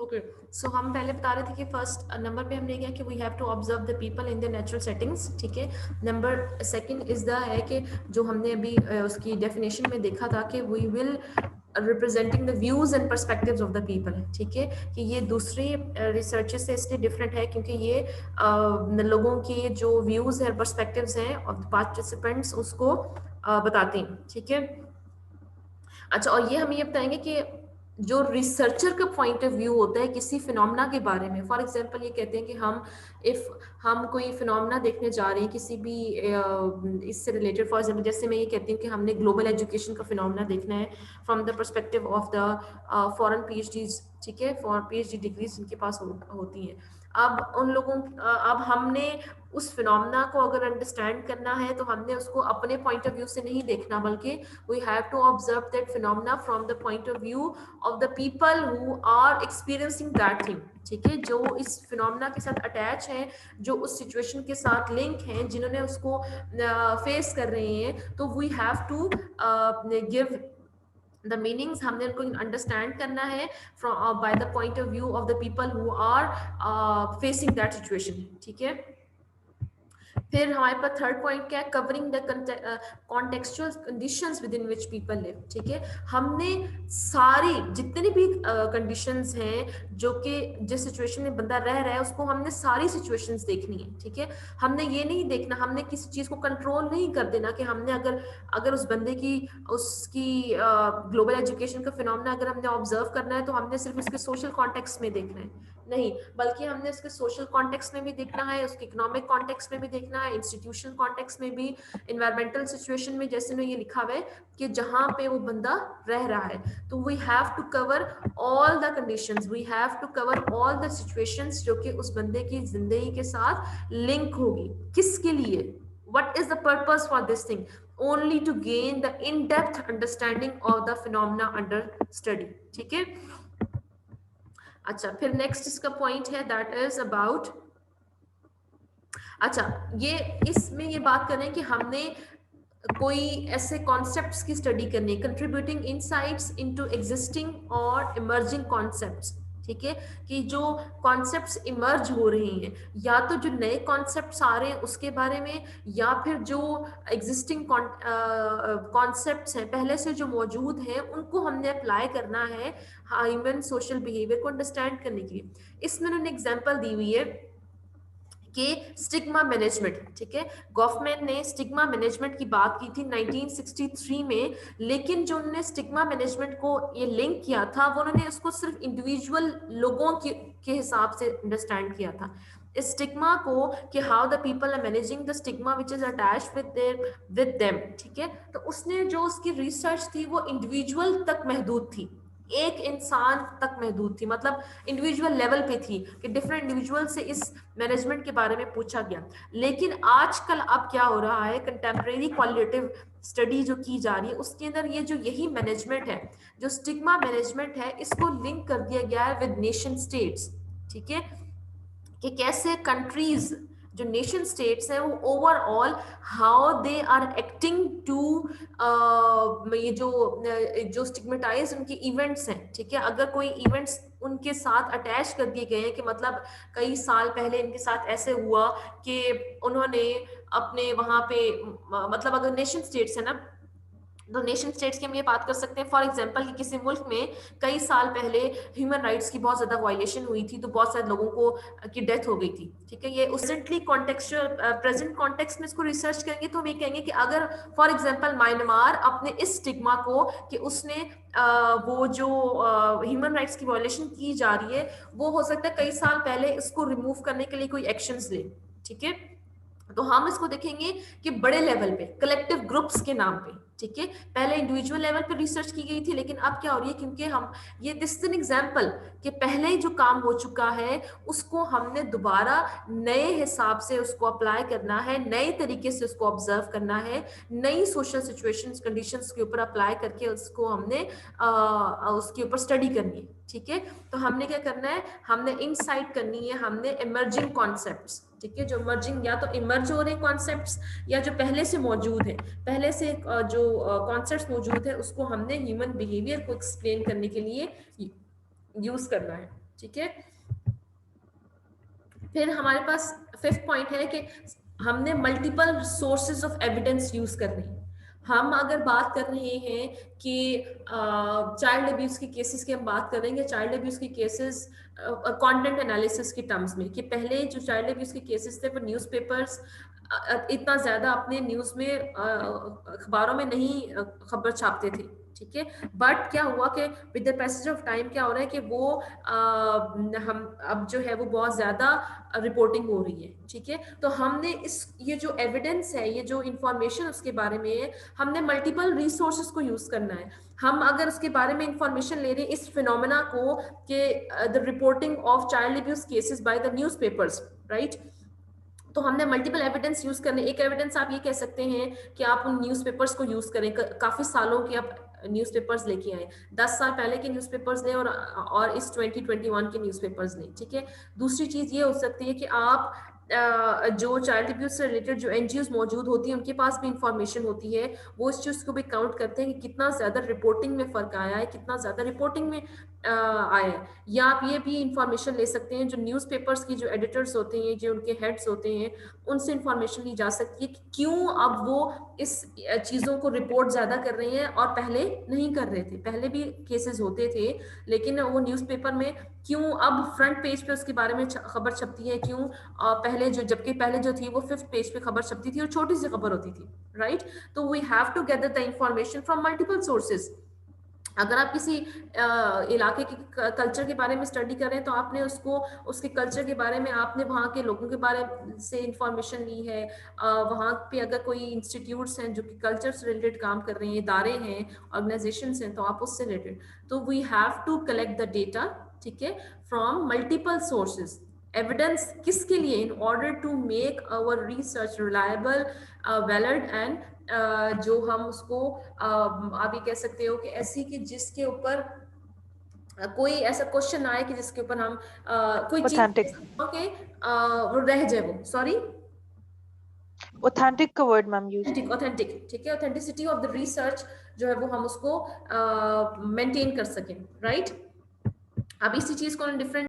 Okay, सो हम पहले बता रहे थे कि फर्स्ट नंबर पे हमने क्या कि we have to observe the people in the natural settings, ठीक है। नंबर सेकंड इज द है कि जो हमने अभी उसकी डेफिनेशन में देखा था कि we will representing the views and perspectives of the people, ठीक है। कि ये दूसरी रिसर्चेस से इसलिए डिफरेंट है क्योंकि ये लोगों के जो व्यूज है पर्सपेक्टिव्स हैं ऑफ द पार्टिसिपेंट्स उसको बताते हैं, ठीक है। अच्छा, और ये हमें ये बताएंगे कि जो रिसर्चर का पॉइंट ऑफ व्यू होता है किसी फिनोमेना के बारे में, फॉर एग्जांपल ये कहते हैं कि हम कोई फिनोमेना देखने जा रहे हैं किसी भी इससे रिलेटेड, फॉर एग्जांपल जैसे मैं ये कहती हूँ कि हमने ग्लोबल एजुकेशन का फिनोमेना देखना है from the perspective of the foreign PhDs, ठीक है, फॉर पीएचडी डिग्रीज जिनके पास होती हैं। अब उन लोगों अब हमने उस फिनोमेना को अगर अंडरस्टैंड करना है तो हमने उसको अपने पॉइंट ऑफ व्यू से नहीं देखना, बल्कि we have to observe that phenomena from the point of view of the people who are experiencing that thing, ठीक है, जो इस फिनोमेना के साथ अटैच है, जो उस सिचुएशन के साथ लिंक हैं, जिन्होंने उसको फेस कर रहे हैं। तो we have to give the meanings, हमने उनको अंडरस्टैंड करना है from by the point of view of the people who are facing that situation, ठीक है। फिर हमारे पास थर्ड पॉइंट क्या है, covering the contextual conditions within which people live, ठीक है। हमने सारी जितनी भी कंडीशंस हैं जो कि जिस सिचुएशन में बंदा रह रहा है उसको हमने सारी सिचुएशंस देखनी है, ठीक है। हमने ये नहीं देखना, हमने किसी चीज को कंट्रोल नहीं कर देना कि हमने अगर उस बंदे की उसकी ग्लोबल एजुकेशन का फिनोमेना अगर हमने ऑब्जर्व करना है तो हमने सिर्फ उसके सोशल कॉन्टेक्स्ट में देखना है, नहीं, बल्कि हमने उसके सोशल कॉन्टेक्स्ट में भी देखना है, उसके इकोनॉमिक कॉन्टेक्स्ट में भी देखना है, इंस्टीट्यूशनल कॉन्टेक्स्ट में भी, इन्वायरमेंटल सिचुएशन में, जैसे में ये लिखा हुआ है कि जहां पे वो बंदा रह रहा है। तो we have to cover all the conditions, we have to cover all the situations जो कि उस बंदे की जिंदगी के साथ लिंक होगी। किसके लिए? What is the purpose for this thing? Only to gain the in depth understanding of the phenomena under study, ठीक है। अच्छा, फिर नेक्स्ट इसका पॉइंट है दैट इज अबाउट, अच्छा ये इसमें ये बात करें कि हमने कोई ऐसे कॉन्सेप्ट्स की स्टडी करनी, कंट्रीब्यूटिंग इनसाइट्स इनटू एग्जिस्टिंग और इमर्जिंग कॉन्सेप्ट्स, ठीक है। कि जो कॉन्सेप्ट्स इमर्ज हो रहे हैं, या तो जो नए कॉन्सेप्ट्स आ रहे हैं उसके बारे में, या फिर जो एग्जिस्टिंग कॉन्सेप्ट्स हैं पहले से जो मौजूद हैं उनको हमने अप्लाई करना है ह्यूमन सोशल बिहेवियर को अंडरस्टैंड करने के लिए। इसमें उन्होंने एग्जांपल दी हुई है कि स्टिग्मा मैनेजमेंट, ठीक है। गॉफमैन ने स्टिग्मा मैनेजमेंट की बात की थी 1963 में, लेकिन जो उन्होंने स्टिग्मा मैनेजमेंट को ये लिंक किया था वो उन्होंने उसको सिर्फ इंडिविजुअल लोगों के हिसाब से अंडरस्टैंड किया था इस स्टिग्मा को, कि how the people are managing the stigma which is attached with them, ठीक है। तो उसने जो उसकी रिसर्च थी वो इंडिविजुअल तक महदूद थी, एक इंसान तक महदूद थी, मतलब इंडिविजुअल लेवल पे थी कि डिफरेंट इंडिविजुअल से इस मैनेजमेंट के बारे में पूछा गया। लेकिन आजकल अब क्या हो रहा है, कंटेम्प्रेरी क्वालिटेटिव स्टडी जो की जा रही है उसके अंदर ये जो यही मैनेजमेंट है, जो स्टिग्मा मैनेजमेंट है, इसको लिंक कर दिया गया है विद नेशन स्टेट्स, ठीक है। कि कैसे कंट्रीज जो नेशन स्टेट्स हैं वो overall how they are acting to ये जो स्टिग्मेटाइज उनके इवेंट्स हैं, ठीक है। अगर कोई इवेंट्स उनके साथ अटैच कर दिए गए हैं कि मतलब कई साल पहले इनके साथ ऐसे हुआ कि उन्होंने अपने वहां पे मतलब अगर नेशन स्टेट्स है ना, तो नेशन स्टेट्स की हम ये बात कर सकते हैं फॉर एग्जांपल कि किसी मुल्क में कई साल पहले ह्यूमन राइट्स की बहुत ज्यादा वायलेशन हुई थी, तो बहुत सारे लोगों को की डेथ हो गई थी, ठीक है। ये उसेंटली कॉन्टेक्चुअल प्रेजेंट कॉन्टेक्स्ट में इसको रिसर्च करेंगे तो हम ये कहेंगे कि अगर फॉर एग्जांपल म्यांमार अपने इस स्टिग्मा को कि उसने वो जो ह्यूमन राइट्स की वायलेशन की जा रही है वो हो सकता है कई साल पहले इसको रिमूव करने के लिए कोई एक्शंस ले, ठीक है। तो हम इसको देखेंगे कि बड़े लेवल पे कलेक्टिव ग्रुप्स के नाम पे, ठीक है। पहले इंडिविजुअल लेवल पे रिसर्च की गई थी, लेकिन अब क्या हो रही है, क्योंकि हम ये दिस इज एन एग्जांपल कि पहले जो काम हो चुका है उसको हमने दोबारा नए हिसाब से उसको अप्लाई करना है, नए तरीके से उसको ऑब्जर्व करना है, नई सोशल सिचुएशंस कंडीशंस के ऊपर अप्लाई करके उसको हमने उसके ऊपर स्टडी करनी है, ठीक है। तो हमने क्या करना है, हमने इनसाइट करनी है, हमने इमर्जिंग कॉन्सेप्ट्स, ठीक है, जो इमर्जिंग या तो इमर्ज हो रहे कॉन्सेप्ट्स या जो पहले से मौजूद है, पहले से जो कॉन्सेप्ट्स मौजूद है उसको हमने ह्यूमन बिहेवियर को एक्सप्लेन करने के लिए यूज करना है। ठीक है। फिर हमारे पास 5th पॉइंट है कि हमने multiple sources of evidence use करने हैं। हम अगर बात कर रहे हैं कि चाइल्ड अब्यूज के केसेस की हम बात करेंगे, चाइल्ड अब्यूज के केसेस कंटेंट एनालिसिस के टर्म्स में, कि पहले जो चाइल्ड अब्यूज के केसेस थे वो न्यूज़पेपर्स इतना ज्यादा अपने न्यूज में अखबारों में नहीं खबर छापते थे, ठीक है। बट क्या हुआ कि with the passage of time क्या हो रहा है कि वो हम अब जो है वो बहुत ज्यादा रिपोर्टिंग हो रही है, ठीक है। तो हमने ये जो एविडेंस है, ये जो इंफॉर्मेशन उसके बारे में है, हमने मल्टीपल रिसोर्सेज को यूज करना है। हम अगर उसके बारे में इंफॉर्मेशन ले रहे हैं इस फिनोमेना को कि the reporting of child abuse cases by the newspapers, right. तो हमने मल्टीपल एविडेंस यूज करने। एक एविडेंस आप ये कह सकते हैं कि आप उन न्यूज़पेपर्स को यूज करें, काफी सालों के आप न्यूज़पेपर्स लेके आए, 10 साल पहले के न्यूज़पेपर्स लें और इस 2021 के न्यूज़पेपर्स लें, ठीक है। दूसरी चीज ये हो सकती है कि आप जो चाइल्ड अब्यूज से रिलेटेड जो एनजीओ मौजूद होती हैं उनके पास भी इंफॉर्मेशन होती है, वो इस चीज को भी काउंट करते हैं कि कितना ज्यादा रिपोर्टिंग में फर्क आया है, कितना ज्यादा रिपोर्टिंग में आया है। या आप ये भी इंफॉर्मेशन ले सकते हैं जो न्यूज़पेपर्स की जो एडिटर्स होते हैं, जो उनके हेड्स होते हैं, उनसे इंफॉर्मेशन ली जा सकती है कि क्यों अब वो इस चीज़ों को रिपोर्ट ज़्यादा कर रहे हैं और पहले नहीं कर रहे थे। पहले भी केसेस होते थे लेकिन वो न्यूज़पेपर में क्यों अब फ्रंट पेज पे उसके बारे में खबर छपती है, क्यों पहले जो, जबकि पहले जो थी वो 5th पेज पे खबर छपती थी और छोटी सी खबर होती थी, राइट। तो we have to gather the information from multiple sources. अगर आप किसी इलाके के कल्चर के बारे में स्टडी कर रहे हैं तो आपने उसको, उसके कल्चर के बारे में आपने वहाँ के लोगों के बारे से इंफॉर्मेशन ली है। वहाँ पे अगर कोई इंस्टीट्यूट्स हैं जो कि कल्चर से रिलेटेड काम कर रहे हैं, इदारे हैं, ऑर्गेनाइजेशंस हैं, तो आप उससे रिलेटेड, तो we have to collect the data, ठीक है, फ्रॉम मल्टीपल सोर्सेज। एविडेंस किसके लिए? In order to make our research reliable, valid and जो हम उसको आप ये कह सकते हो कि ऐसी कि जिसके ऊपर कोई ऐसा क्वेश्चन आए कि जिसके ऊपर हम कोई चीज ओके वो रह जाए, वो सॉरी ऑथेंटिक का वर्ड मैम यूज, ऑथेंटिक, ठीक है। ऑथेंटिसिटी ऑफ द रिसर्च जो है वो हम उसको मेंटेन कर सकें, राइट। अब इसी चीज को डिफरेंट